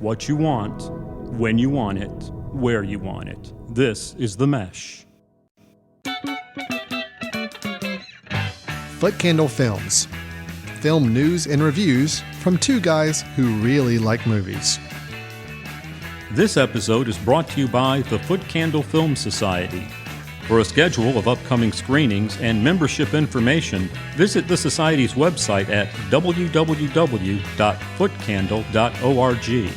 what you want, when you want it, where you want it. This is The Mesh. Foot Candle Films. Film news and reviews from two guys who really like movies. This episode is brought to you by the Foot Candle Film Society. For a schedule of upcoming screenings and membership information, visit the Society's website at www.footcandle.org.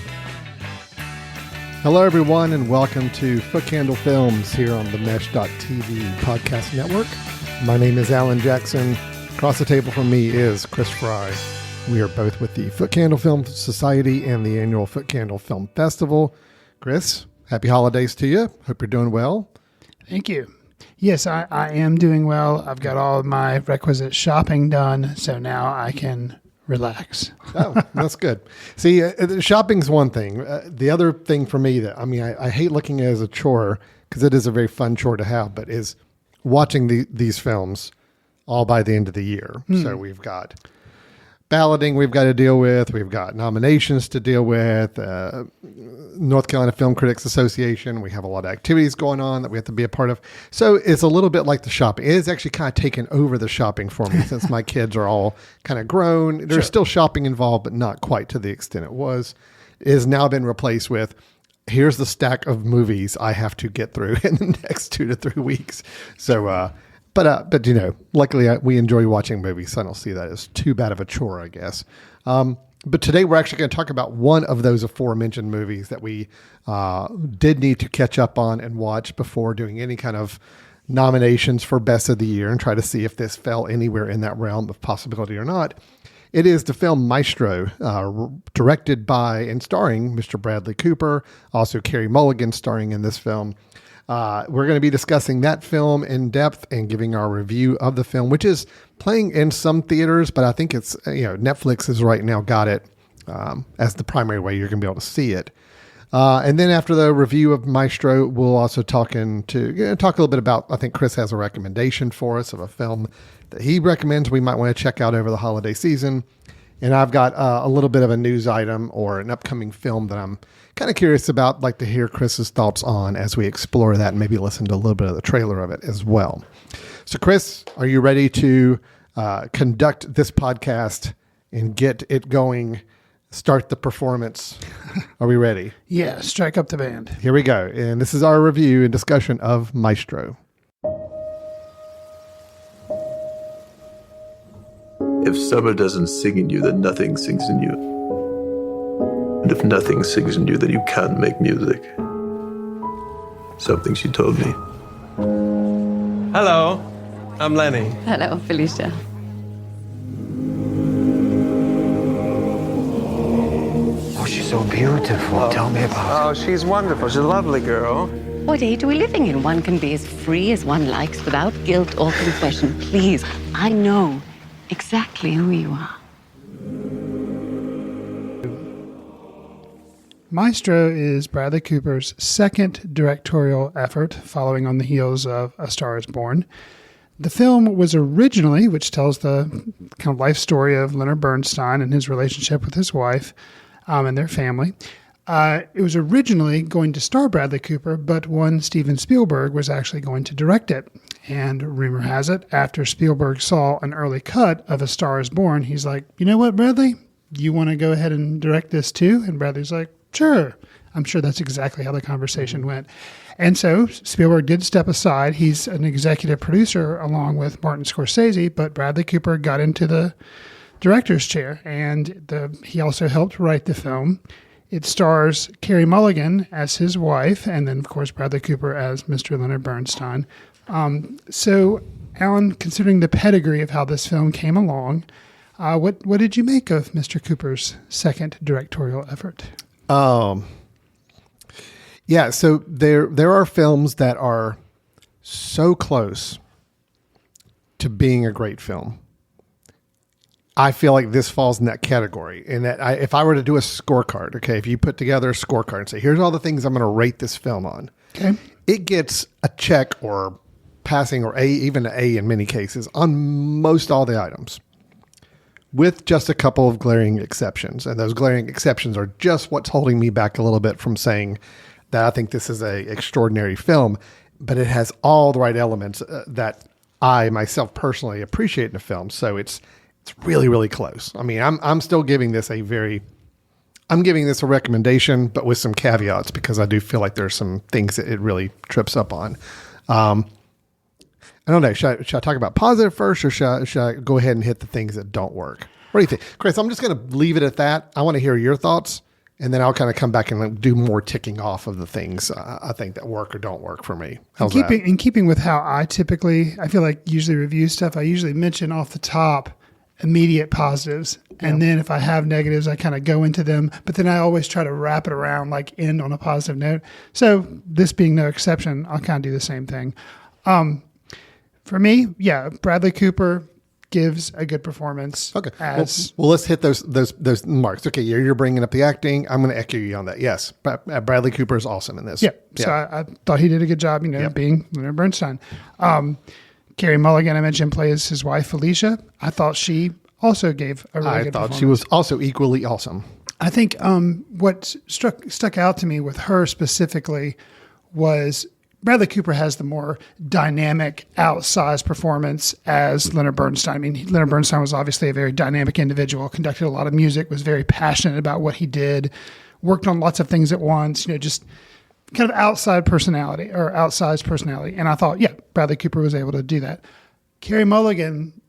Hello, everyone, and welcome to Foot Candle Films here on the Mesh.tv podcast network. My name is Alan Jackson. Across the table from me is Chris Fry. We are both with the Foot Candle Film Society and the annual Foot Candle Film Festival. Chris, happy holidays to you. Hope you're doing well. Thank you. Yes, I am doing well. I've got all of my requisite shopping done, so now I can relax. Oh, that's good. See, shopping's one thing. The other thing for me that, I hate looking at it as a chore because it is a very fun chore to have, but is watching these films all by the end of the year. So we've got balloting we've got to deal with. We've got nominations to deal with. North Carolina Film Critics Association. We have a lot of activities going on that we have to be a part of. So it's a little bit like the shopping. It is actually kind of taken over the shopping for me since my kids are all kind of grown. There's still shopping involved, but not quite to the extent it was. It has now been replaced with, here's the stack of movies I have to get through in the next 2 to 3 weeks. So, But you know, luckily we enjoy watching movies, so I don't see that as too bad of a chore, I guess. But today we're actually going to talk about one of those aforementioned movies that we did need to catch up on and watch before doing any kind of nominations for Best of the Year and try to see if this fell anywhere in that realm of possibility or not. It is the film Maestro, directed by and starring Mr. Bradley Cooper, also Carey Mulligan starring in this film. We're going to be discussing that film in depth and giving our review of the film, which is playing in some theaters, but I think it's, Netflix has right now got it as the primary way you're going to be able to see it. And then after the review of Maestro, we'll also talk a little bit about, I think Chris has a recommendation for us of a film that he recommends we might want to check out over the holiday season. And I've got a little bit of a news item or an upcoming film that I'm kind of curious about, like to hear Chris's thoughts on as we explore that and maybe listen to a little bit of the trailer of it as well. So Chris, are you ready to conduct this podcast and get it going, start the performance? Are we ready? Yeah, strike up the band. Here we go. And this is our review and discussion of Maestro. If summer doesn't sing in you, then nothing sings in you. And if nothing sings in you, then you can't make music. Something she told me. Hello, I'm Lenny. Hello, Felicia. Oh, she's so beautiful. Tell me about her. Oh, she's wonderful. She's a lovely girl. What age are we living in? One can be as free as one likes without guilt or confession. Please, I know exactly who you are. Maestro is Bradley Cooper's second directorial effort following on the heels of A Star is Born. The film was originally, which tells the kind of life story of Leonard Bernstein and his relationship with his wife and their family. It was originally going to star Bradley Cooper, but one Steven Spielberg was actually going to direct it. And rumor has it, after Spielberg saw an early cut of A Star is Born, he's like, you know what, Bradley? You want to go ahead and direct this too? And Bradley's like, sure. I'm sure that's exactly how the conversation went. And so Spielberg did step aside. He's an executive producer along with Martin Scorsese, but Bradley Cooper got into the director's chair, and he also helped write the film. It stars Carey Mulligan as his wife, and then, of course, Bradley Cooper as Mr. Leonard Bernstein. So, Alan, considering the pedigree of how this film came along, what did you make of Mr. Cooper's second directorial effort? Yeah, so there are films that are so close to being a great film. I feel like this falls in that category. And that if I were to do a scorecard, okay, if you put together a scorecard and say, here's all the things I'm going to rate this film on, Okay. it gets a check or passing or even an A in many cases on most all the items. with just a couple of glaring exceptions. And those glaring exceptions are just what's holding me back a little bit from saying that I think this is a extraordinary film, but it has all the right elements that I myself personally appreciate in a film. So it's really, really close. I mean, I'm still giving this I'm giving this a recommendation, but with some caveats, because I do feel like there's some things that it really trips up on. I don't know. Should I talk about positive first, or should I go ahead and hit the things that don't work? What do you think, Chris? I'm just going to leave it at that. I want to hear your thoughts, and then I'll kind of come back and do more ticking off of the things I think that work or don't work for me. How's that? In keeping with how I feel like usually review stuff, I usually mention off the top immediate positives. And then if I have negatives, I kind of go into them, but then I always try to wrap it around, like end on a positive note. So this being no exception, I'll kind of do the same thing. For me, Bradley Cooper gives a good performance. Okay. Well, let's hit those marks. Okay. You're bringing up the acting. I'm going to echo you on that. Yes. Bradley Cooper is awesome in this. Yeah. So I thought he did a good job, being Leonard Bernstein. Carey Mulligan, I mentioned, plays his wife, Felicia. I thought she also gave a really good performance. I thought she was also equally awesome. I think what stuck out to me with her specifically was Bradley Cooper has the more dynamic, outsized performance as Leonard Bernstein. I mean, Leonard Bernstein was obviously a very dynamic individual, conducted a lot of music, was very passionate about what he did, worked on lots of things at once, just kind of outsized personality. And I thought, Bradley Cooper was able to do that. Carey Mulligan,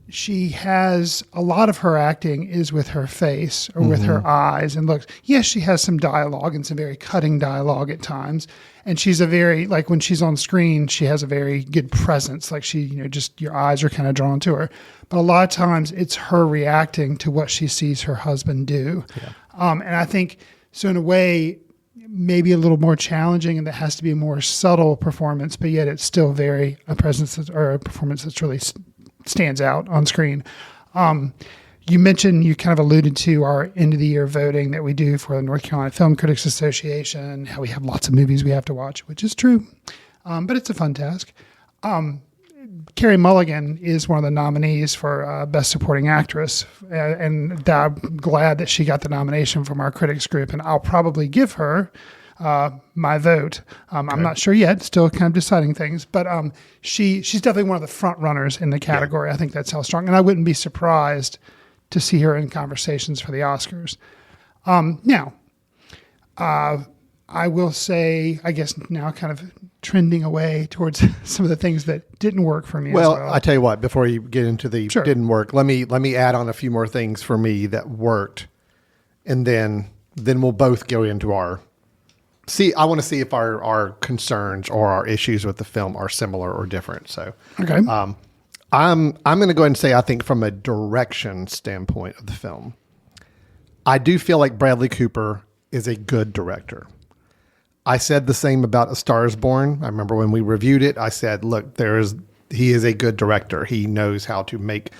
she has a lot of her acting is with her face or with her eyes and looks. Yes, she has some dialogue and some very cutting dialogue at times. And she's a very, like when she's on screen, she has a very good presence. Like she, just your eyes are kind of drawn to her. But a lot of times it's her reacting to what she sees her husband do. Yeah. And I think, so in a way, maybe a little more challenging, and that has to be a more subtle performance, but yet it's still a performance that's really stands out on screen. You mentioned, you kind of alluded to our end of the year voting that we do for the North Carolina Film Critics Association, how we have lots of movies we have to watch, which is true. But it's a fun task. Carey Mulligan is one of the nominees for Best Supporting Actress, and I'm glad that she got the nomination from our critics group, and I'll probably give her my vote. I'm not sure yet, still kind of deciding things, but she's definitely one of the front runners in the category. I think that's how strong, and I wouldn't be surprised to see her in conversations for the Oscars. Now, I will say, I guess now kind of trending away towards some of the things that didn't work for me. Well, I tell you what, before you get into the didn't work, let me add on a few more things for me that worked, and then we'll both go into our. I want to see if our concerns or our issues with the film are similar or different. So, okay. I'm going to go ahead and say, I think from a direction standpoint of the film, I do feel like Bradley Cooper is a good director. I said the same about A Star Is Born. I remember when we reviewed it, I said, look, he is a good director. He knows how to make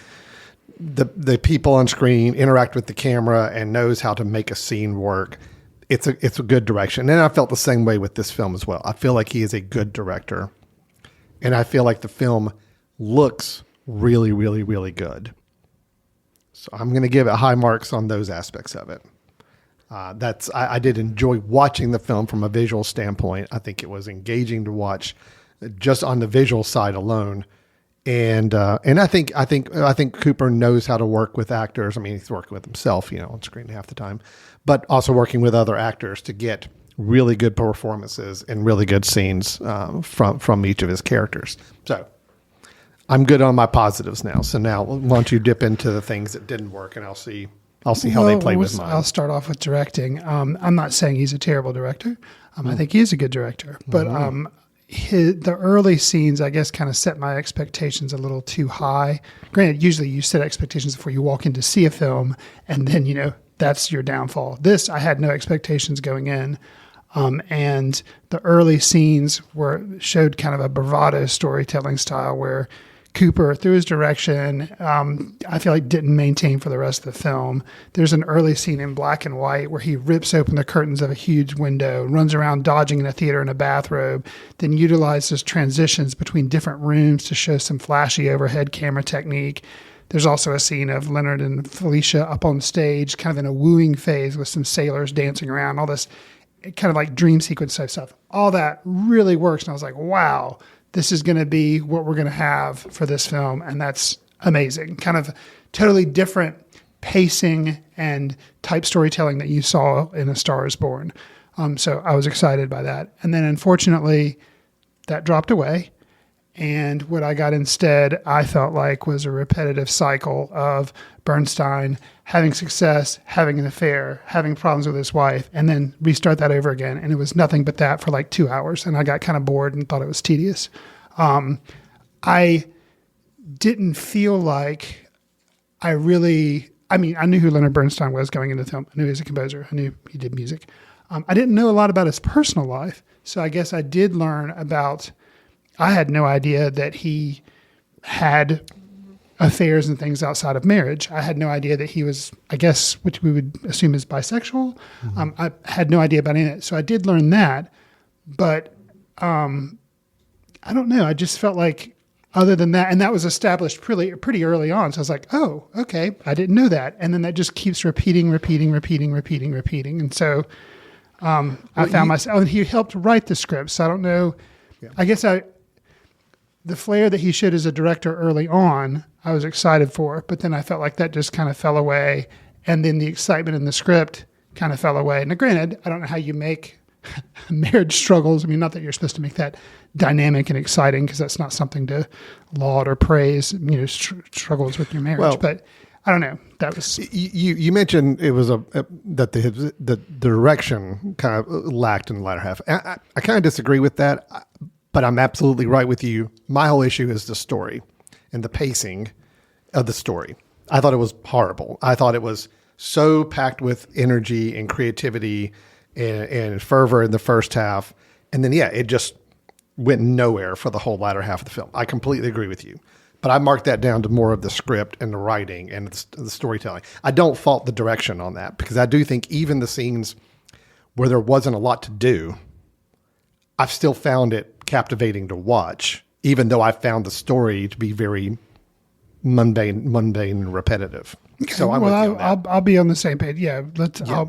the people on screen interact with the camera and knows how to make a scene work. It's a good direction. And I felt the same way with this film as well. I feel like he is a good director. And I feel like the film looks really, really, really good. So I'm going to give it high marks on those aspects of it. I did enjoy watching the film from a visual standpoint. I think it was engaging to watch just on the visual side alone. And I think Cooper knows how to work with actors. I mean, he's working with himself, on screen half the time, but also working with other actors to get really good performances and really good scenes from each of his characters. So I'm good on my positives now. So now why don't you dip into the things that didn't work, and I'll see how they play with mine. I'll start off with directing. I'm not saying he's a terrible director. I think he is a good director, but the early scenes, I guess, kind of set my expectations a little too high. Granted, usually you set expectations before you walk in to see a film, and then, that's your downfall. This, I had no expectations going in. And the early scenes showed kind of a bravado storytelling style where Cooper, through his direction, I feel like didn't maintain for the rest of the film. There's an early scene in black and white where he rips open the curtains of a huge window, runs around dodging in a theater in a bathrobe, then utilizes transitions between different rooms to show some flashy overhead camera technique. There's also a scene of Leonard and Felicia up on stage, kind of in a wooing phase with some sailors dancing around, all this kind of like dream sequence type stuff. All that really works. And I was like, wow, this is going to be what we're going to have for this film. And that's amazing. Kind of totally different pacing and type storytelling that you saw in A Star is Born. So I was excited by that. And then unfortunately, that dropped away. And what I got instead, I felt like, was a repetitive cycle of Bernstein having success, having an affair, having problems with his wife, and then restart that over again. And it was nothing but that for like 2 hours. And I got kind of bored and thought it was tedious. I didn't feel like I knew who Leonard Bernstein was going into the film. I knew he was a composer. I knew he did music. I didn't know a lot about his personal life. So I guess I did learn about... I had no idea that he had affairs and things outside of marriage. I had no idea that he was, I guess, which we would assume is bisexual. I had no idea about any of that. So I did learn that. But I don't know. I just felt like other than that, and that was established pretty early on. So I was like, oh, okay, I didn't know that. And then that just keeps repeating. And so I found myself, and he helped write the script. So I don't know. Yeah. I guess the flair that he showed as a director early on, I was excited for, but then I felt like that just kind of fell away. And then the excitement in the script kind of fell away. Now, granted, I don't know how you make marriage struggles. I mean, not that you're supposed to make that dynamic and exciting, because that's not something to laud or praise, struggles with your marriage. But I don't know. That was you mentioned it was that the direction kind of lacked in the latter half. I kind of disagree with that. But I'm absolutely right with you. My whole issue is the story and the pacing of the story. I thought it was horrible. I thought it was so packed with energy and creativity and fervor in the first half. And then, it just went nowhere for the whole latter half of the film. I completely agree with you. But I marked that down to more of the script and the writing and the storytelling. I don't fault the direction on that, because I do think even the scenes where there wasn't a lot to do, I've still found it captivating to watch, even though I found the story to be very mundane and repetitive. Okay. So I'll be on the same page. Yeah,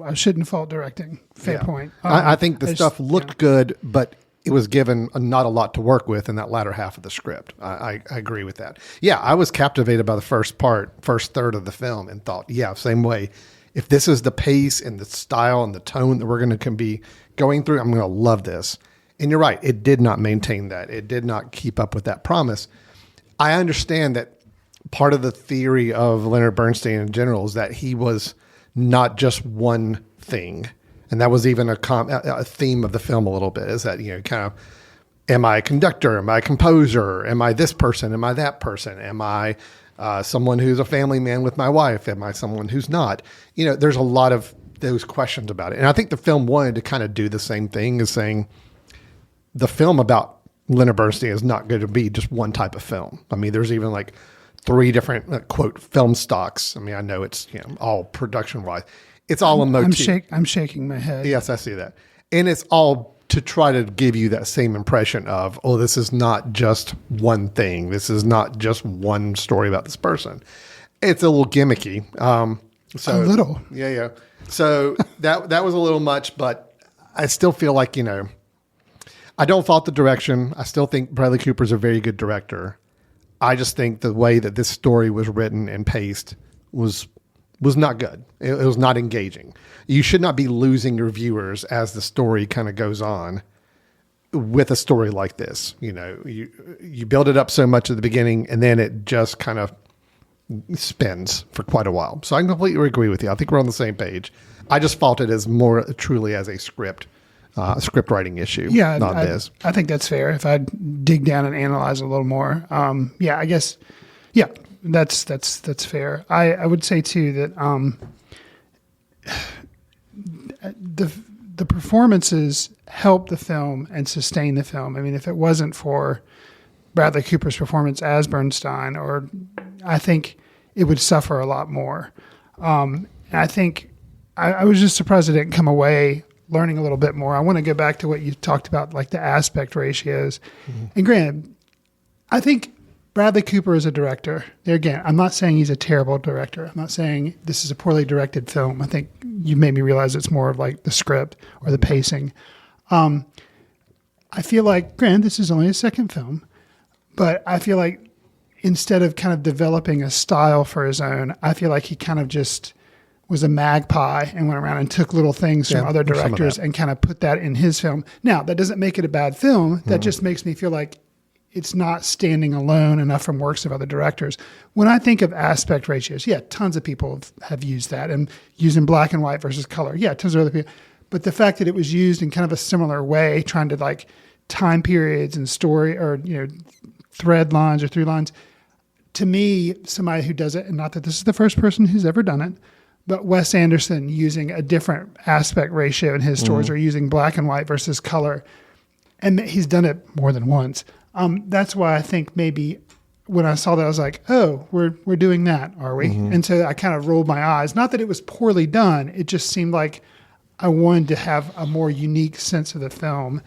I shouldn't fault directing. Fair point. I think the stuff looked good, but it was given not a lot to work with in that latter half of the script. I agree with that. Yeah, I was captivated by the first third of the film, and thought, same way. If this is the pace and the style and the tone that we're going to be going through, I'm going to love this. And you're right, it did not maintain that. It did not keep up with that promise. I understand that part of the theory of Leonard Bernstein in general is that he was not just one thing. And that was even a theme of the film a little bit, is that, kind of, am I a conductor? Am I a composer? Am I this person? Am I that person? Am I someone who's a family man with my wife? Am I someone who's not? There's a lot of those questions about it. And I think the film wanted to kind of do the same thing as saying, the film about Leonard Bernstein is not going to be just one type of film. I mean, there's even like 3 different quote film stocks. I mean, I know it's all production wise. It's all a motif. I'm shaking my head. Yes, I see that, and it's all to try to give you that same impression of, oh, this is not just one thing. This is not just one story about this person. It's a little gimmicky. A little, yeah. So that was a little much, but I still feel like I don't fault the direction. I still think Bradley Cooper's a very good director. I just think the way that this story was written and paced was not good. It was not engaging. You should not be losing your viewers as the story kind of goes on with a story like this. You build it up so much at the beginning, and then it just kind of spins for quite a while. So I completely agree with you. I think we're on the same page. I just fault it as more truly as a script writing issue. Yeah, not this. I think that's fair. If I dig down and analyze a little more, I guess, that's fair. I would say too that the performances help the film and sustain the film. I mean, if it wasn't for Bradley Cooper's performance as Bernstein, I think it would suffer a lot more. And I think I was just surprised I didn't come away learning a little bit more. I want to go back to what you talked about, like the aspect ratios. Mm-hmm. And granted, I think Bradley Cooper is a director. There again, I'm not saying he's a terrible director. I'm not saying this is a poorly directed film. I think you made me realize it's more of like the script or the pacing. I feel like, granted, this is only his second film, but I feel like instead of kind of developing a style for his own, I feel like he kind of just was a magpie and went around and took little things from other directors and kind of put that in his film. Now, that doesn't make it a bad film. That just makes me feel like it's not standing alone enough from works of other directors. When I think of aspect ratios, tons of people have used that, and using black and white versus color. Tons of other people. But the fact that it was used in kind of a similar way, trying to like time periods and story or, thread lines or through lines, to me, somebody who does it, and not that this is the first person who's ever done it, but Wes Anderson using a different aspect ratio in his stories or using black and white versus color. And he's done it more than once. That's why I think maybe when I saw that, I was like, oh, we're doing that, are we? And so I kind of rolled my eyes. Not that it was poorly done. It just seemed like I wanted to have a more unique sense of the film.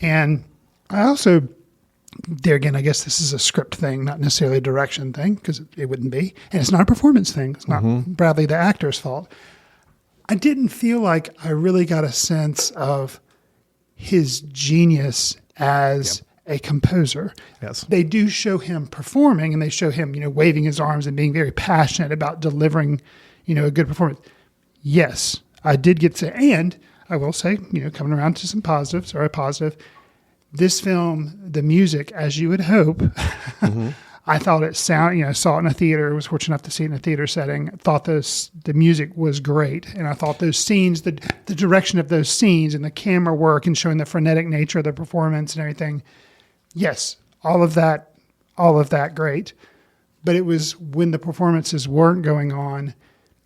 And I also, there again, I guess this is a script thing, not necessarily a direction thing, because it wouldn't be. And it's not a performance thing. It's not Bradley, the actor's fault. I didn't feel like I really got a sense of his genius as a composer. Yes. They do show him performing, and they show him, waving his arms and being very passionate about delivering, a good performance. Yes, I did get to, and I will say, coming around to some positives, or a positive, this film, the music, as you would hope, I thought it saw it in a theater, was fortunate enough to see it in a theater setting, thought the music was great. And I thought those scenes, the direction of those scenes and the camera work and showing the frenetic nature of the performance and everything, yes, all of that great. But it was when the performances weren't going on,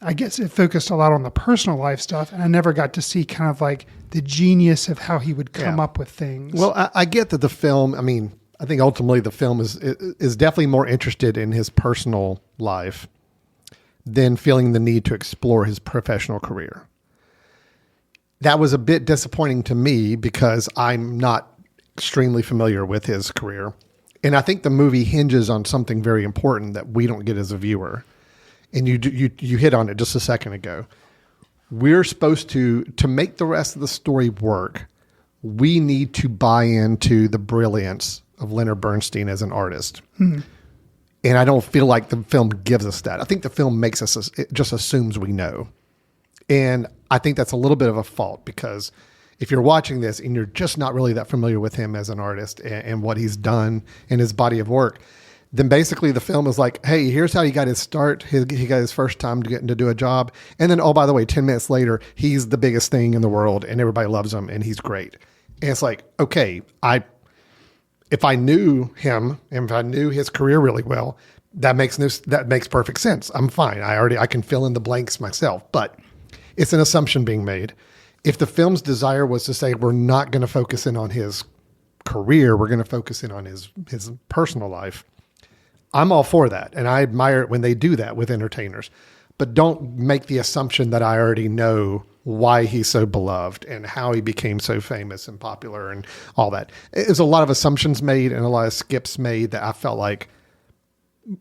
I guess it focused a lot on the personal life stuff, and I never got to see kind of like the genius of how he would come up with things. Well, I get that the film, I think ultimately the film is definitely more interested in his personal life than feeling the need to explore his professional career. That was a bit disappointing to me because I'm not extremely familiar with his career. And I think the movie hinges on something very important that we don't get as a viewer. And you hit on it just a second ago. We're supposed to make the rest of the story work, we need to buy into the brilliance of Leonard Bernstein as an artist. And I don't feel like the film gives us that. I think the film makes us, it just assumes we know. And I think that's a little bit of a fault, because if you're watching this and you're just not really that familiar with him as an artist and what he's done in his body of work, then basically the film is like, hey, here's how he got his start. He got his first time getting to do a job. And then, oh, by the way, 10 minutes later, he's the biggest thing in the world and everybody loves him and he's great. And it's like, okay, if I knew him and if I knew his career really well, that makes perfect sense. I'm fine. I can fill in the blanks myself, but it's an assumption being made. If the film's desire was to say, we're not going to focus in on his career, we're going to focus in on his personal life, I'm all for that. And I admire it when they do that with entertainers. But don't make the assumption that I already know why he's so beloved and how he became so famous and popular and all that. There's a lot of assumptions made and a lot of skips made that I felt like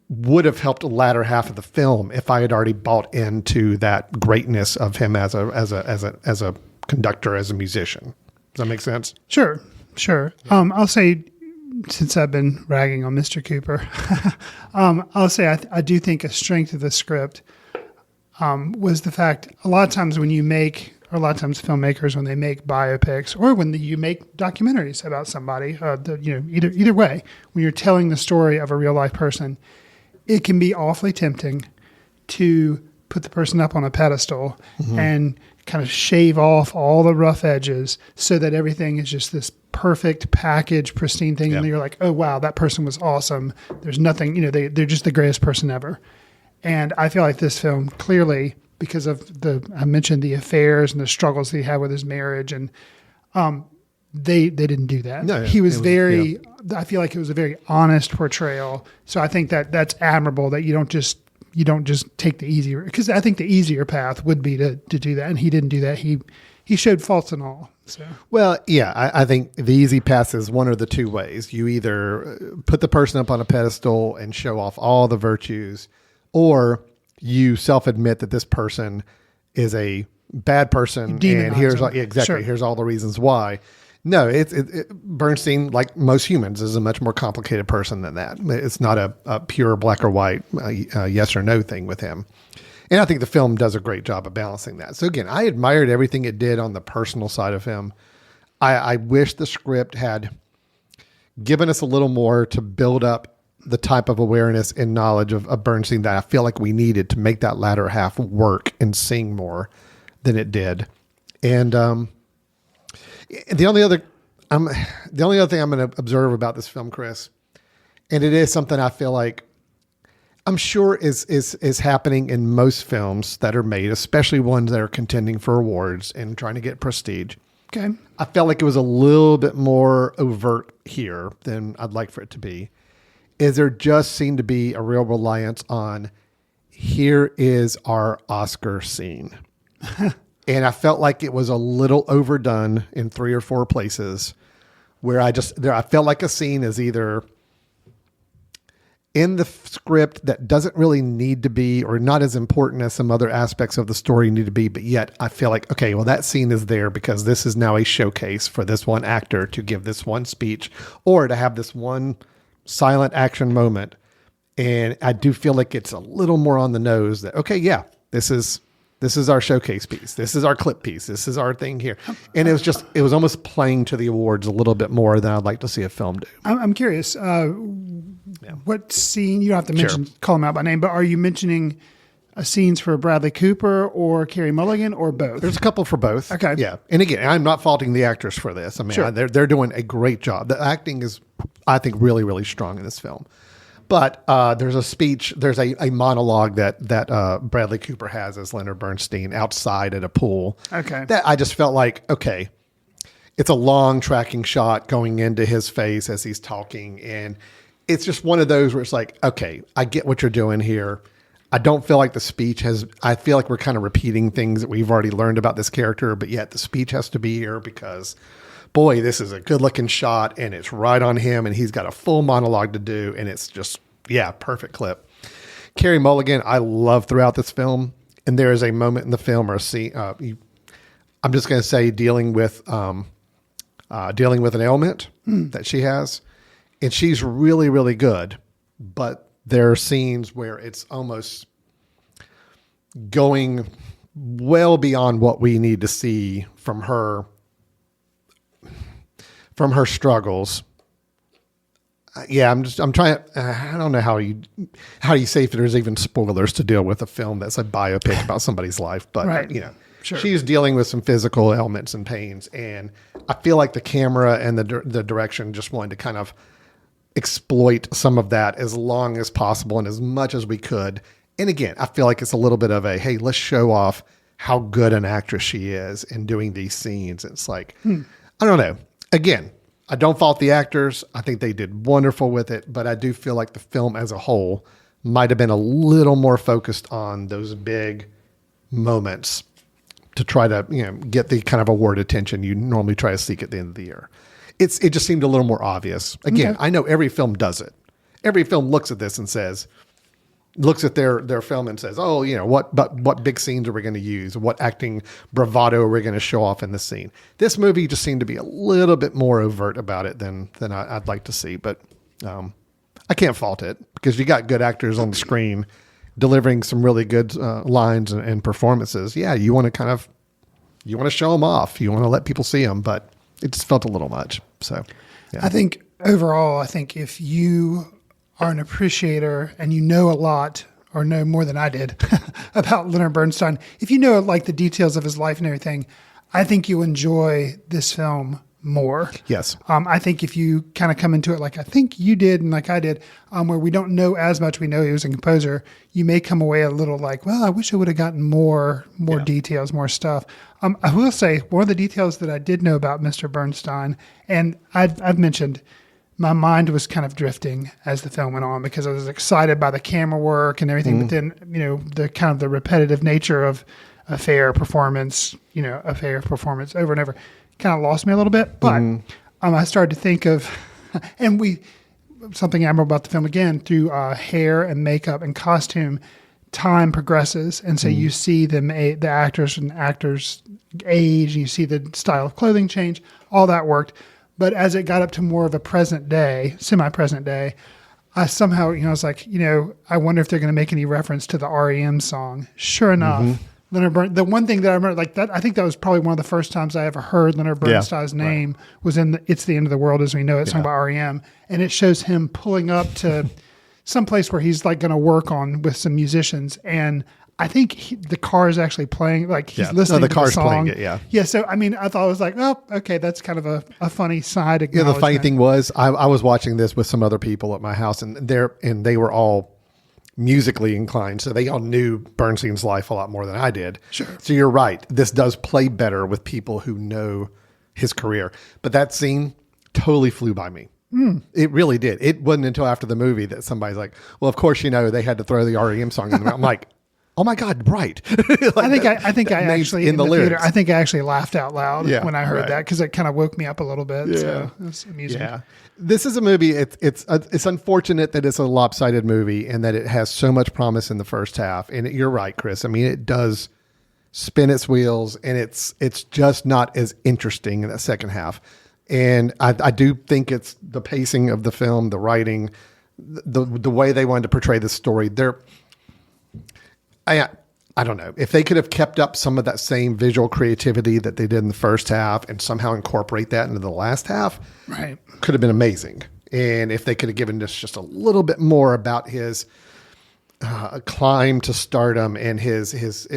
would have helped the latter half of the film if I had already bought into that greatness of him as a conductor, as a musician. Does that make sense? Sure. I'll say, since I've been ragging on Mr. Cooper, I'll say I do think a strength of the script was the fact a lot of times filmmakers, when they make biopics or when you make documentaries about somebody, either way, when you're telling the story of a real life person, it can be awfully tempting to put the person up on a pedestal and kind of shave off all the rough edges so that everything is just this perfect package, pristine thing. And you're like, oh, wow, that person was awesome. There's nothing, they're just the greatest person ever. And I feel like this film clearly, because of I mentioned the affairs and the struggles that he had with his marriage, and they didn't do that. No, he was I feel like it was a very honest portrayal. So I think that's admirable that you don't just take the easier, because I think the easier path would be to do that. And he didn't do that. He he showed faults and all. So Well, yeah, I think the easy pass is one of the two ways. You either put the person up on a pedestal and show off all the virtues, or you self-admit that this person is a bad person, and here's here's all the reasons why. No, Bernstein, like most humans, is a much more complicated person than that. It's not a pure black or white yes or no thing with him. And I think the film does a great job of balancing that. So again, I admired everything it did on the personal side of him. I wish the script had given us a little more to build up the type of awareness and knowledge of Bernstein that I feel like we needed to make that latter half work and sing more than it did. And the only other thing I'm going to observe about this film, Chris, and it is something I feel like I'm sure is happening in most films that are made, especially ones that are contending for awards and trying to get prestige. okay, I felt like it was a little bit more overt here than I'd like for it to be. Is there just seemed to be a real reliance on, here is our Oscar scene. And I felt like it was a little overdone in 3 or 4 places where I felt like a scene is either in the script that doesn't really need to be, or not as important as some other aspects of the story need to be. But yet I feel like, okay, well, that scene is there because this is now a showcase for this one actor to give this one speech or to have this one silent action moment. And I do feel like it's a little more on the nose that, okay, yeah, this is our showcase piece. This is our clip piece. This is our thing here. And it was almost playing to the awards a little bit more than I'd like to see a film do. I'm curious. What scene? You don't have to call them out by name, but are you mentioning scenes for Bradley Cooper or Carey Mulligan or both? There's a couple for both. Okay. Yeah. And again, I'm not faulting the actors for this. I mean, they're doing a great job. The acting is, I think, really, really strong in this film. But there's a speech, there's a monologue that Bradley Cooper has as Leonard Bernstein outside at a pool. Okay. That I just felt like, okay, it's a long tracking shot going into his face as he's talking. And it's just one of those where it's like, okay, I get what you're doing here. I don't feel like the speech I feel like we're kind of repeating things that we've already learned about this character, but yet the speech has to be here because, boy, this is a good looking shot and it's right on him and he's got a full monologue to do. And it's just, yeah, perfect clip. Carey Mulligan, I love throughout this film. And there is a moment in the film or a scene, I'm just going to say dealing with an ailment that she has. And she's really, really good. But there are scenes where it's almost going well beyond what we need to see from her struggles. Yeah, I'm trying. I don't know how you say if there's even spoilers to deal with a film that's a biopic about somebody's life, but right. You know, Sure. She's dealing with some physical ailments and pains, and I feel like the camera and the direction just wanted to kind of exploit some of that as long as possible and as much as we could. And again, I feel like it's a little bit of a, hey, let's show off how good an actress she is in doing these scenes. It's like, I don't know. Again, I don't fault the actors. I think they did wonderful with it, but I do feel like the film as a whole might have been a little more focused on those big moments to try to, get the kind of award attention you normally try to seek at the end of the year. It just seemed a little more obvious. Again, I know every film does it. Every film looks at this and looks at their film and says, oh, what big scenes are we going to use? What acting bravado are we going to show off in this scene? This movie just seemed to be a little bit more overt about it than I'd like to see. But I can't fault it because you got good actors on the screen delivering some really good lines and performances. Yeah, you want to show them off. You want to let people see them, but it just felt a little much. So, yeah. I think overall, if you are an appreciator and you know a lot or know more than I did about Leonard Bernstein, if you know like the details of his life and everything, I think you'll enjoy this film more. Yes. I think if you kind of come into it like I think you did and like I did, where we don't know as much, we know he was a composer, you may come away a little like, well, I wish I would have gotten more details, more stuff. I will say one of the details that I did know about Mr. Bernstein, and I've mentioned my mind was kind of drifting as the film went on because I was excited by the camera work and everything, but then, the kind of the repetitive nature of a fair performance, over and over. Kind of lost me a little bit, but I started to think of, and something admirable about the film again, through hair and makeup and costume, time progresses, and so you see the actors and actors age, and you see the style of clothing change. All that worked, but as it got up to more of a present day, semi-present day, I somehow, I was like, I wonder if they're going to make any reference to the REM song. Sure enough, Leonard Bernstein. The one thing that I remember, like that, I think that was probably one of the first times I ever heard Leonard Bernstein's name was in "It's the End of the World as We Know It," sung by REM, and it shows him pulling up to some place where he's like going to work on with some musicians, and I think the car is actually playing, like he's listening to the car's song. Playing it, yeah. So I mean, I thought it was like, oh, okay, that's kind of a funny side. Yeah, the funny thing was, I was watching this with some other people at my house, and they were all musically inclined, so they all knew Bernstein's life a lot more than I did. Sure. So you're right. This does play better with people who know his career. But that scene totally flew by me. It really did. It wasn't until after the movie that somebody's like, well, of course, they had to throw the REM song in there. I'm like, oh my God, right. Like I think I actually in the theater, lyrics. I think I actually laughed out loud when I heard right. that, because it kind of woke me up a little bit. Yeah. So it was amusing. Yeah. This is a movie. It's unfortunate that it's a lopsided movie and that it has so much promise in the first half. And you're right, Chris. I mean, it does spin its wheels, and it's just not as interesting in the second half. And I do think it's the pacing of the film, the writing, the way they wanted to portray the story. I don't know if they could have kept up some of that same visual creativity that they did in the first half and somehow incorporate that into the last half. Right. Could have been amazing. And if they could have given us just a little bit more about his climb to stardom and his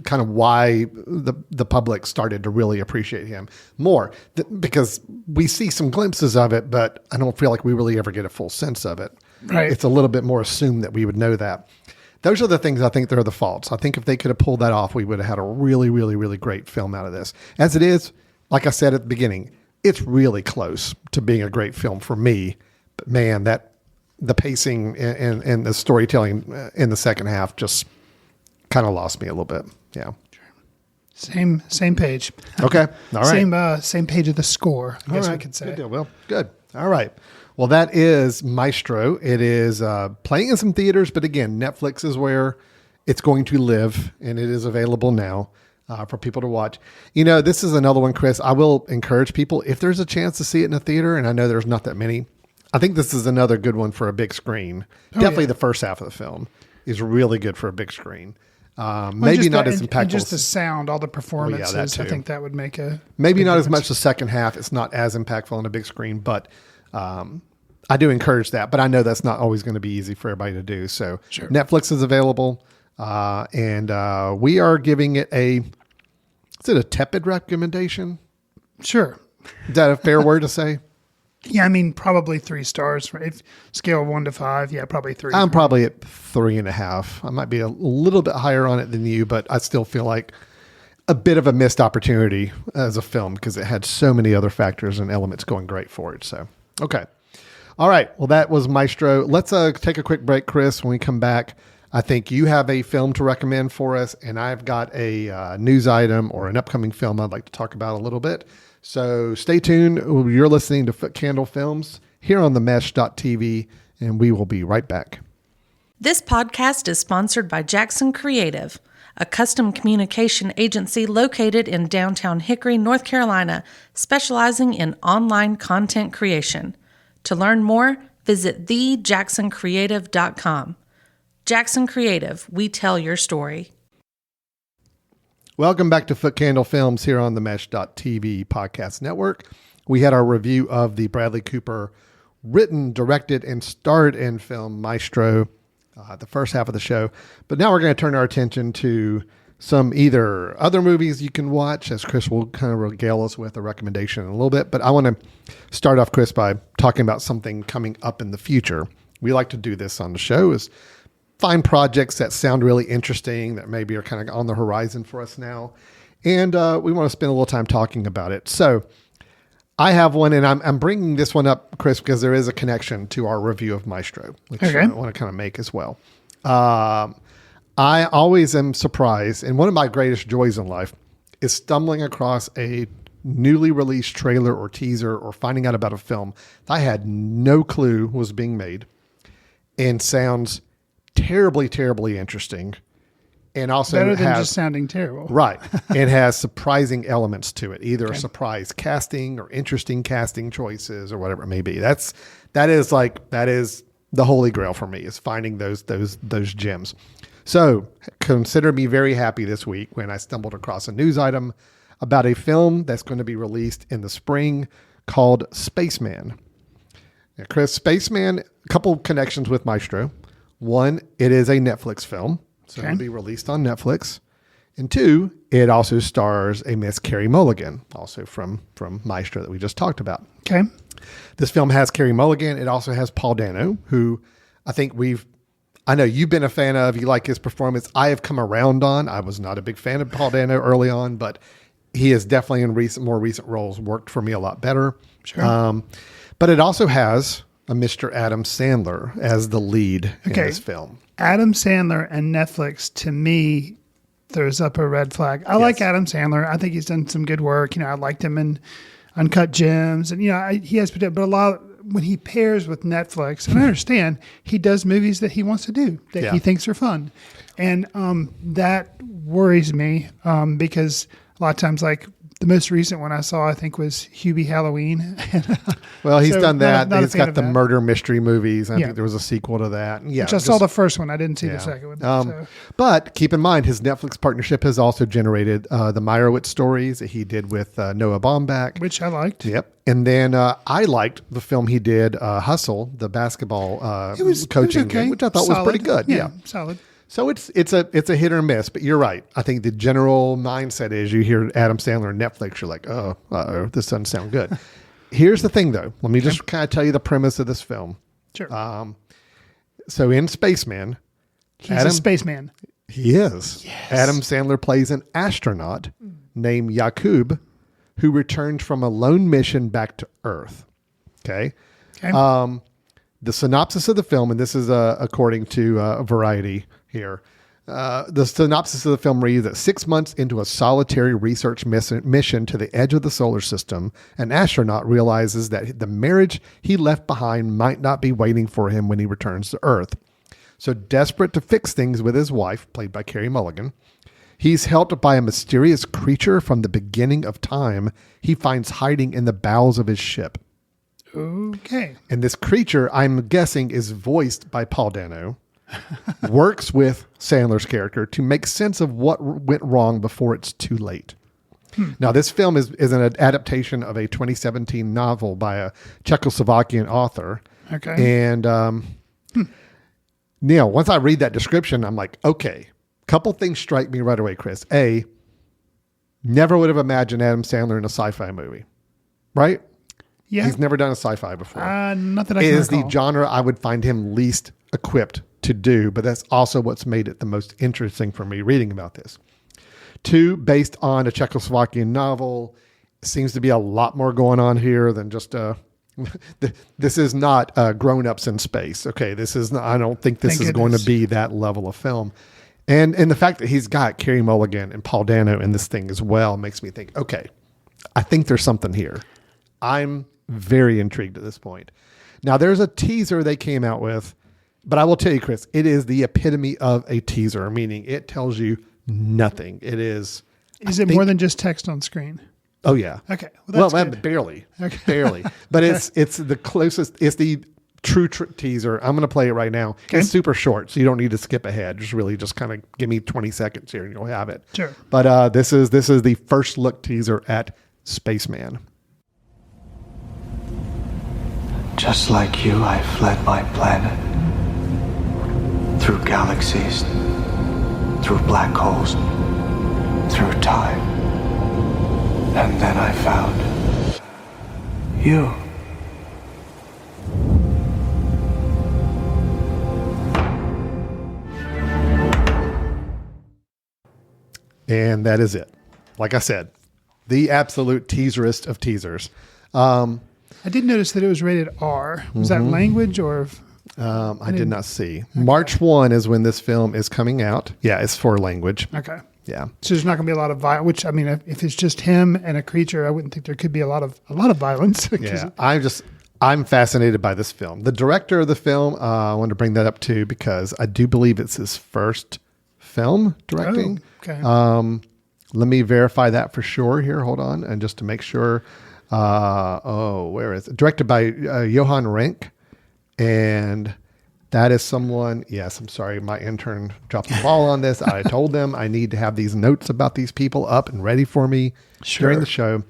kind of why the public started to really appreciate him more, because we see some glimpses of it, but I don't feel like we really ever get a full sense of it. Right. It's a little bit more assumed that we would know that. Those are the things I think that are the faults. I think if they could have pulled that off, we would have had a really, really, really great film out of this. As it is, like I said at the beginning, it's really close to being a great film for me. But man, the pacing and the storytelling in the second half just kind of lost me a little bit. Yeah. Same page. Okay. All right. Same page of the score, I guess we could say. Good deal, Will. Good. All right. Well, that is Maestro. It is playing in some theaters, but again, Netflix is where it's going to live, and it is available now for people to watch. This is another one, Chris. I will encourage people, if there's a chance to see it in a theater, and I know there's not that many, I think this is another good one for a big screen. Definitely the first half of the film is really good for a big screen. Maybe not as impactful. And just the sound, all the performances, that I too. think that would make a maybe big not difference. as much the second half. It's not as impactful on a big screen, but I do encourage that. But I know that's not always going to be easy for everybody to do. So Sure. Netflix is available, and we are giving it is it a tepid recommendation? Sure. Is that a fair word to say? Yeah, I mean, probably 3 stars. If scale of 1 to 5, yeah, probably 3. I'm probably at 3.5. I might be a little bit higher on it than you, but I still feel like a bit of a missed opportunity as a film because it had so many other factors and elements going great for it. So, okay. All right. Well, that was Maestro. Let's take a quick break, Chris. When we come back, I think you have a film to recommend for us, and I've got a news item or an upcoming film I'd like to talk about a little bit. So stay tuned. You're listening to Foot Candle Films here on themesh.tv, and we will be right back. This podcast is sponsored by Jackson Creative, a custom communication agency located in downtown Hickory, North Carolina, specializing in online content creation. To learn more, visit thejacksoncreative.com. Jackson Creative, we tell your story. Welcome back to Foot Candle Films here on the Mesh.tv podcast network. We had our review of the Bradley Cooper written, directed, and starred in film Maestro, the first half of the show. But now we're going to turn our attention to some either other movies you can watch, as Chris will kind of regale us with a recommendation in a little bit. But I want to start off, Chris, by talking about something coming up in the future. We like to do this on the show, is find projects that sound really interesting, that maybe are kind of on the horizon for us now. And we want to spend a little time talking about it. So I have one, and I'm bringing this one up, Chris, because there is a connection to our review of Maestro, which I want to kind of make as well. I always am surprised, and one of my greatest joys in life is stumbling across a newly released trailer or teaser or finding out about a film that I had no clue was being made and sounds terribly, terribly interesting. And also Better than has, just sounding terrible. right. It has surprising elements to it, either a surprise casting or interesting casting choices or whatever it may be. That is the holy grail for me, is finding those gems. So consider me very happy this week when I stumbled across a news item about a film that's going to be released in the spring called Spaceman. Now, Chris, Spaceman, a couple connections with Maestro. One, it is a Netflix film, so it'll be released on Netflix. And two, it also stars a Miss Carey Mulligan, also from Maestro that we just talked about. Okay. This film has Carey Mulligan. It also has Paul Dano, who I know you've been a fan of. You like his performance. I have come around on. I was not a big fan of Paul Dano early on, but he has definitely in more recent roles worked for me a lot better. Sure. But it also has a Mr. Adam Sandler as the lead in this film. Adam Sandler and Netflix, to me, throws up a red flag. I like Adam Sandler. I think he's done some good work. I liked him in Uncut Gems, and he has, but a lot when he pairs with Netflix, and I understand he does movies that he wants to do that he thinks are fun, and that worries me because a lot of times, like the most recent one I saw, I think was Hubie Halloween. Well, he's done that. Not he's got the murder mystery movies. I think there was a sequel to that. Which I saw the first one. I didn't see the second one. But keep in mind, his Netflix partnership has also generated the Meyerowitz stories that he did with Noah Baumbach. Which I liked. Yep. And then I liked the film he did, Hustle, the basketball coaching game, which I thought was pretty good. Yeah, solid. So it's a hit or miss, but you're right. I think the general mindset is you hear Adam Sandler and Netflix, you're like, oh, this doesn't sound good. Here's the thing, though. Let me just kind of tell you the premise of this film. Sure. So in Spaceman, he's a spaceman. He is. Yes. Adam Sandler plays an astronaut named Yakub who returned from a lone mission back to Earth. Okay. The synopsis of the film, and this is according to Variety here, the synopsis of the film reads that 6 months into a solitary research mission to the edge of the solar system, an astronaut realizes that the marriage he left behind might not be waiting for him when he returns to Earth. So desperate to fix things with his wife, played by Carey Mulligan, he's helped by a mysterious creature from the beginning of time he finds hiding in the bowels of his ship. Okay. And this creature, I'm guessing, is voiced by Paul Dano, works with Sandler's character to make sense of what went wrong before it's too late. Now, this film is an adaptation of a 2017 novel by a Czechoslovakian author. Okay. And, once I read that description, I'm like, okay, couple things strike me right away, Chris. A, never would have imagined Adam Sandler in a sci-fi movie, right? Yeah. He's never done a sci-fi before. Not that I can It is recall. the genre I would find him least equipped to do, but that's also what's made it the most interesting for me reading about this. Two, based on a Czechoslovakian novel, seems to be a lot more going on here than just this is not grown-ups in space. Okay, this is not, I don't think this is going to be that level of film. And the fact that he's got Carey Mulligan and Paul Dano in this thing as well makes me think, okay, I think there's something here. I'm very intrigued at this point. Now, there's a teaser they came out with, but I will tell you, Chris, it is the epitome of a teaser, meaning it tells you nothing. It is. Is it more than just text on screen? Oh, yeah. Okay. Well, that's good. Barely. Okay. Barely. But it's the closest. It's the true teaser. I'm going to play it right now. Okay. It's super short, so you don't need to skip ahead. Just kind of give me 20 seconds here and you'll have it. Sure. But this is the first look teaser at Spaceman. Just like you, I fled my planet. Through galaxies, through black holes, through time. And then I found you. And that is it. Like I said, the absolute teaserist of teasers. I did notice that it was rated R. Was that language or I did not see. Okay. March 1 is when this film is coming out. Yeah, it's for language. Okay. Yeah. So there's not going to be a lot of violence, which, I mean, if it's just him and a creature, I wouldn't think there could be a lot of violence. Yeah. I'm fascinated by this film. The director of the film, I wanted to bring that up too, because I do believe it's his first film directing. Oh, okay. Let me verify that for sure here. Hold on. And just to make sure, where is it? Directed by Johan Renck. And that is someone, yes, I'm sorry, my intern dropped the ball on this. I told them I need to have these notes about these people up and ready for me during the show.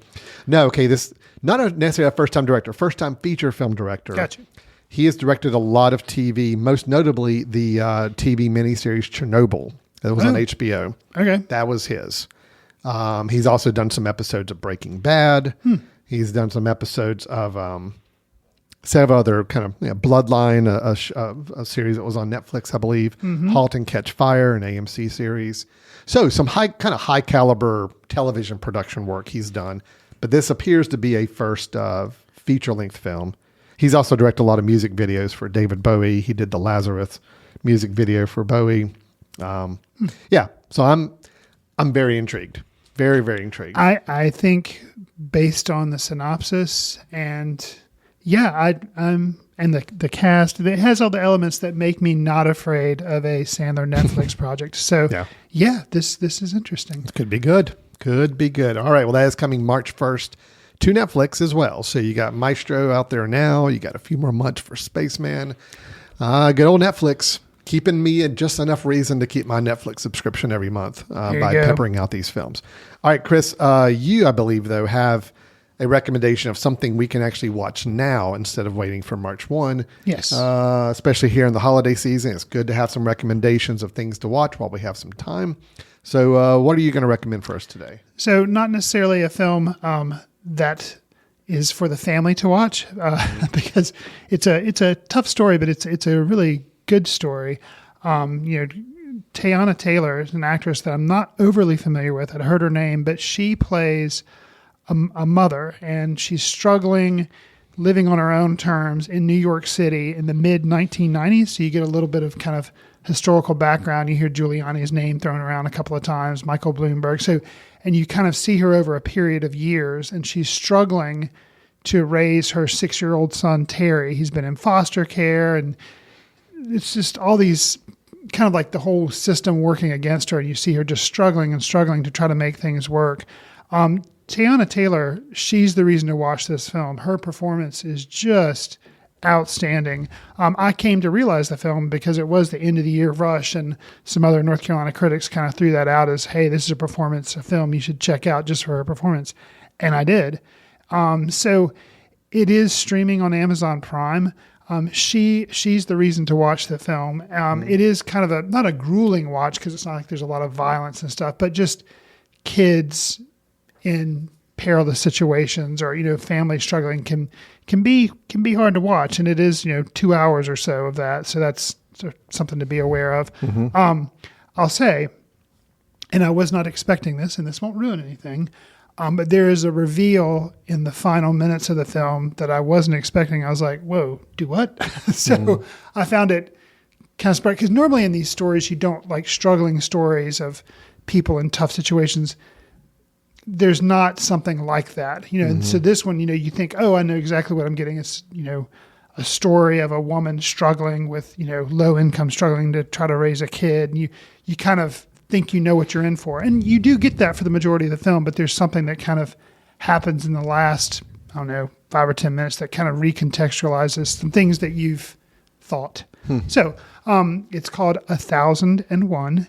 No, okay, this, not necessarily a first-time director, first-time feature film director. Gotcha. He has directed a lot of TV, most notably the TV miniseries Chernobyl. That was on HBO. Okay. That was his. He's also done some episodes of Breaking Bad. He's done some episodes of several other kind of Bloodline, a series that was on Netflix, I believe. Halt and Catch Fire, an AMC series. So some high caliber television production work he's done. But this appears to be a first feature length film. He's also directed a lot of music videos for David Bowie. He did the Lazarus music video for Bowie. Yeah, so I'm very intrigued. Very, very intrigued. I think based on the synopsis and and the cast, it has all the elements that make me not afraid of a Sandler Netflix project. So this is interesting. It could be good. Could be good. All right. Well, that is coming March 1st to Netflix as well. So you got Maestro out there now. You got a few more months for Spaceman. Good old Netflix. Keeping me just enough reason to keep my Netflix subscription every month by peppering out these films. All right, Chris, you, I believe, though, have a recommendation of something we can actually watch now instead of waiting for March 1. Yes. Especially here in the holiday season. It's good to have some recommendations of things to watch while we have some time. So what are you going to recommend for us today? So not necessarily a film that is for the family to watch because it's a tough story, but it's a really good story. Teyana Taylor is an actress that I'm not overly familiar with. I'd heard her name, but she plays a mother, and she's struggling, living on her own terms in New York City in the mid 1990s. So you get a little bit of kind of historical background. You hear Giuliani's name thrown around a couple of times, Michael Bloomberg. And you kind of see her over a period of years, and she's struggling to raise her 6-year-old son, Terry. He's been in foster care, and it's just all these kind of like the whole system working against her. And you see her just struggling to try to make things work. Teyana Taylor, she's the reason to watch this film. Her performance is just outstanding. I came to realize the film because it was the end of the year rush, and some other North Carolina critics kind of threw that out as, hey, this is a film you should check out just for her performance. And I did. So it is streaming on Amazon Prime. She's the reason to watch the film. It is kind of not a grueling watch because it's not like there's a lot of violence and stuff, but just kids in perilous situations or, family struggling can be hard to watch. And it is, 2 hours or so of that. So that's something to be aware of. I'll say, and I was not expecting this, and this won't ruin anything, but there is a reveal in the final minutes of the film that I wasn't expecting. I was like, whoa, do what? I found it kind of surprising because normally in these stories, you don't like struggling stories of people in tough situations. There's not something like that, So this one, you think, oh, I know exactly what I'm getting. It's, a story of a woman struggling with, low income, struggling to try to raise a kid. And you kind of think you know what you're in for. And you do get that for the majority of the film, but there's something that kind of happens in the last, 5 or 10 minutes that kind of recontextualizes some things that you've thought. So it's called 1001.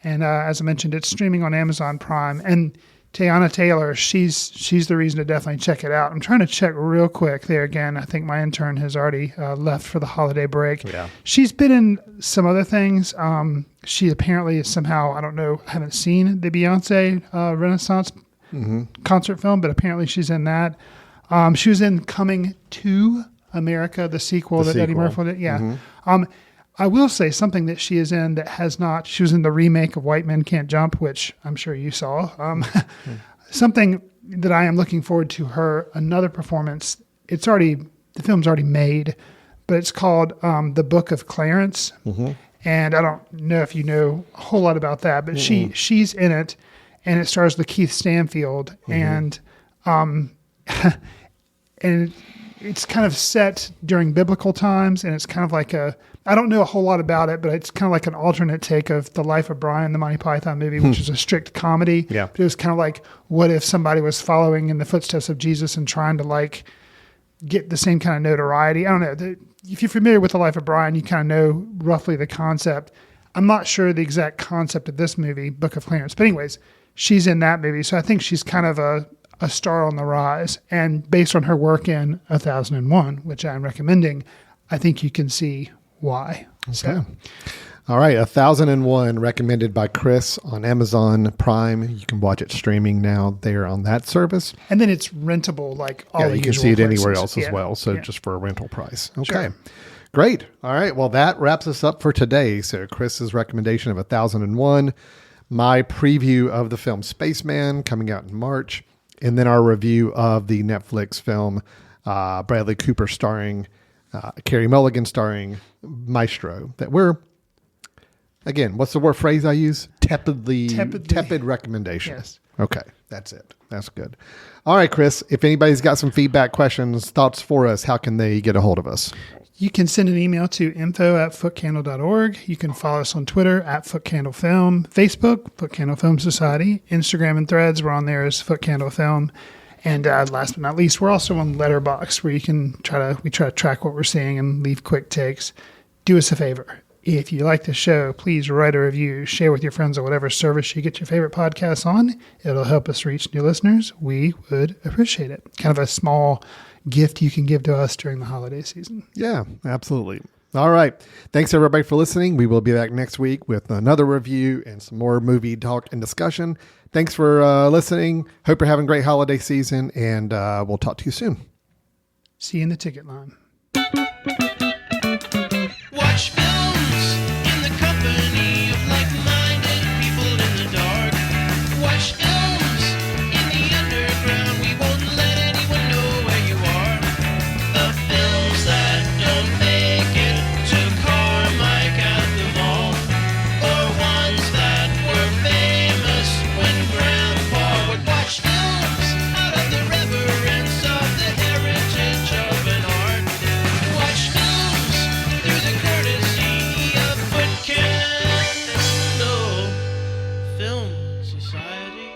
And as I mentioned, it's streaming on Amazon Prime. And Teyana Taylor, she's the reason to definitely check it out. I'm trying to check real quick there again. I think my intern has already left for the holiday break. Yeah. She's been in some other things. She apparently is somehow, I don't know, I haven't seen the Beyonce Renaissance concert film, but apparently she's in that. She was in Coming to America, the sequel that Eddie Murphy did. Yeah. I will say something that she is in that has not. She was in the remake of White Men Can't Jump, which I'm sure you saw. Something that I am looking forward to another performance. The film's already made, but it's called The Book of Clarence. And I don't know if you know a whole lot about that, but she's in it, and it stars Lakeith Stanfield, and and it's kind of set during biblical times, and it's kind of like I don't know a whole lot about it, but it's kind of like an alternate take of The Life of Brian, the Monty Python movie, which is a strict comedy. Yeah. But it was kind of like, what if somebody was following in the footsteps of Jesus and trying to like get the same kind of notoriety? I don't know. If you're familiar with The Life of Brian, you kind of know roughly the concept. I'm not sure the exact concept of this movie, Book of Clarence. But anyways, she's in that movie. So I think she's kind of a star on the rise. And based on her work in 1001, which I'm recommending, I think you can see why. Okay. So, All right. 1001 recommended by Chris on Amazon Prime. You can watch it streaming now there on that service. and then it's rentable like all the you can usual see it places. anywhere else as Yeah. well. So Yeah. just for a rental price. Okay. Sure. Great. All right. Well, that wraps us up for today. So Chris's recommendation of 1001, my preview of the film Spaceman coming out in March, and then our review of the Netflix film Bradley Cooper starring Carey Mulligan starring Maestro, that we're, again, what's the word phrase I use? Tepid recommendation. Yes. Okay, that's it. That's good. All right, Chris, if anybody's got some feedback, questions, thoughts for us, how can they get a hold of us? You can send an email to info@footcandle.org. You can follow us on Twitter @FootCandleFilm, Facebook, Foot Candle Film Society, Instagram and Threads. We're on there as Foot Candle Film. And last but not least, we're also on Letterboxd, where you can try to track what we're seeing and leave quick takes. Do us a favor. If you like the show, please write a review, share with your friends on whatever service you get your favorite podcasts on. It'll help us reach new listeners. We would appreciate it. Kind of a small gift you can give to us during the holiday season. Yeah, absolutely. All right. Thanks, everybody, for listening. We will be back next week with another review and some more movie talk and discussion. Thanks for listening. Hope you're having a great holiday season, and we'll talk to you soon. See you in the ticket line. Watch films in the company of like-minded people in the dark. Watch films in the underground. We won't let anyone know where you are. The films that don't make it to Carmike at the mall, or ones that were famous when Grandpa would watch films out of the reverence of the heritage of an art. Watch films through the courtesy of Foot Candle Film Society.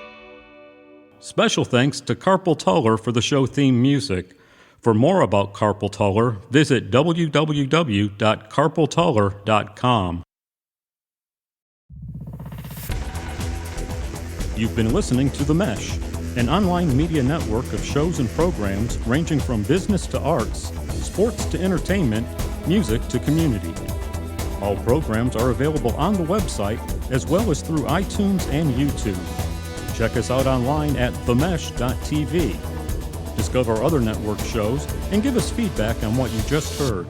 Special thanks to Carpal Tuller for the show theme music. For more about Carpal Tuller, visit www.carpaltuller.com. You've been listening to The Mesh, an online media network of shows and programs ranging from business to arts, sports to entertainment, music to community. All programs are available on the website as well as through iTunes and YouTube. Check us out online at themesh.tv. Discover other network shows and give us feedback on what you just heard.